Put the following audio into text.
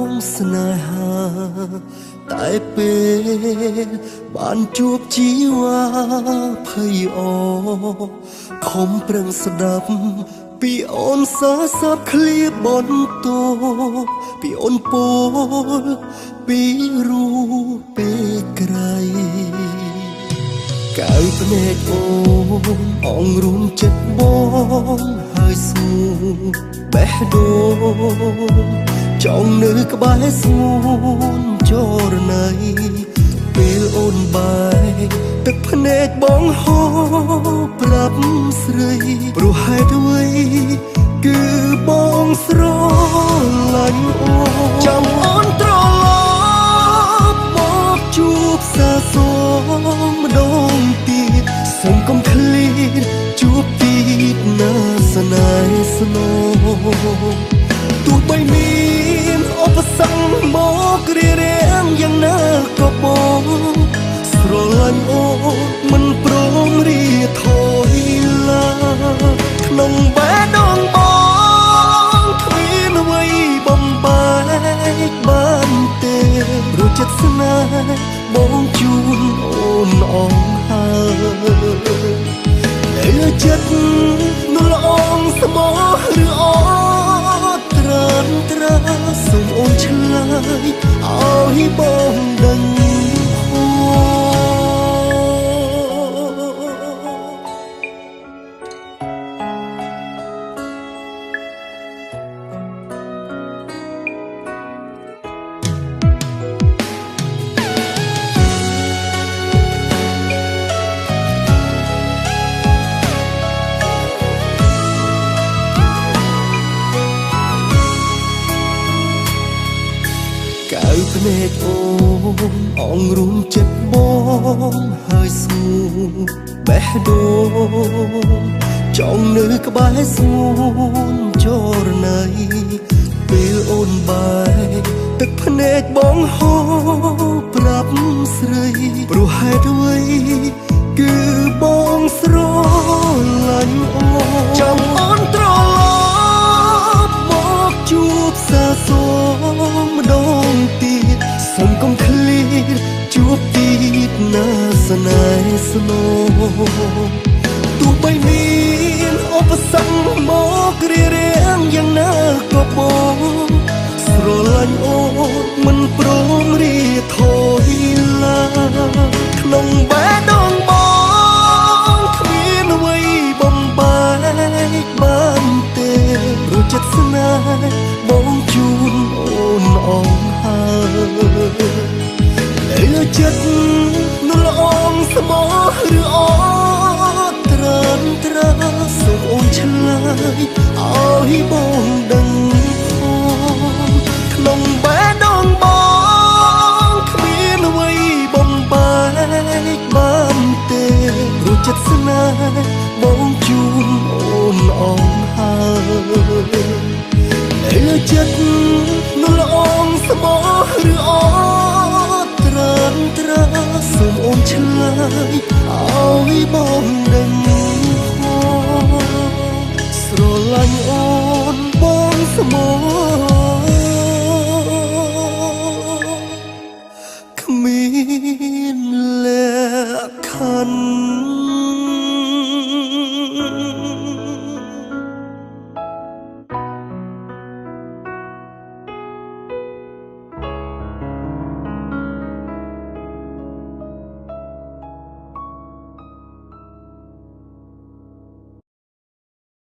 ងស្នេហាតែពេលបានជួបជីវ៉ាភ័យអខំប្រឹងស្ដាប់ពីអូនសាស័ព្ទឃ្លាបន្ទោពីអូនពោលពីរូបពេលក្រៃកៅភ្នែកអូនអងរួមចិត្តបងហើយស្ងួនបេះដូងចង់នៅក្បែរស្ងួនចរណៃពេលអូនបាយទឹកភ្នែកបងហូរប្រាប់ស្រីព្រោះហេតុអ្វីគឺបងស្រឡាញ់អូនចាំអូនត្រឡប់មកជួបសាសម្ដងទៀតសូមកុំឃ្លាតជួបទៀតណាស្នេហ៍ស្នូទោះបីមានឧបសគ្គមករារាំងយ៉ាងណាក៏បងស្រឡាញ់អូនមិនព្រមរីថយឡើយក្នុងបេះដូងបងគ្មានអ្វីបំបែកបានទេព្រោះចិត្តស្នេហ៍បងជូនអូនអងហើយលើចិត្តនោះល្អងស្មោះឬអត់ត្រានត្រាសូមអូនឆ្លើយឲ្យបងដឹងកៅភ្នែកអូនអងរួមចិត្តបងហើយស្ងួនបេះដូងចង់នៅក្បែរស្ងួនចរណៃពេលអូនបាយទឹកភ្នែកបងហូរប្រាប់ស្រីព្រោះហេតុអ្វីគឺបងស្រឡាញ់អូនចាំអូនត្រឡប់មកជួបសាសម្ដងទៀតសូមកុំឃ្លាតជួបទៀតណាស្នេហ៍ស្នូទោះបីមានឧបសគ្គមករារាំងយ៉ាងណាក៏បងស្រឡាញ់អូនមិនព្រមរីថយឡើយក្នុងបេះដូងបងគ្មានអ្វីបំបែកបានទេព្រោះចិត្តស្នេហ៍បងជូនអូនអងហើយលើចិត្តនោះល្អងស្មោះឬអត់ត្រានត្រាសូមអូនឆ្លើយឲ្យបងដឹងផងក្នុងបេះដូងបងគ្មានអ្វីបំបែកបានទេព្រោះចិត្តស្នេហ៍បងជូនអូនអងហើយលើចិត្តនោះល្អងស្មោះឬអត់ត្រានត្រាសូមអូនឆ្លើយឲ្យបង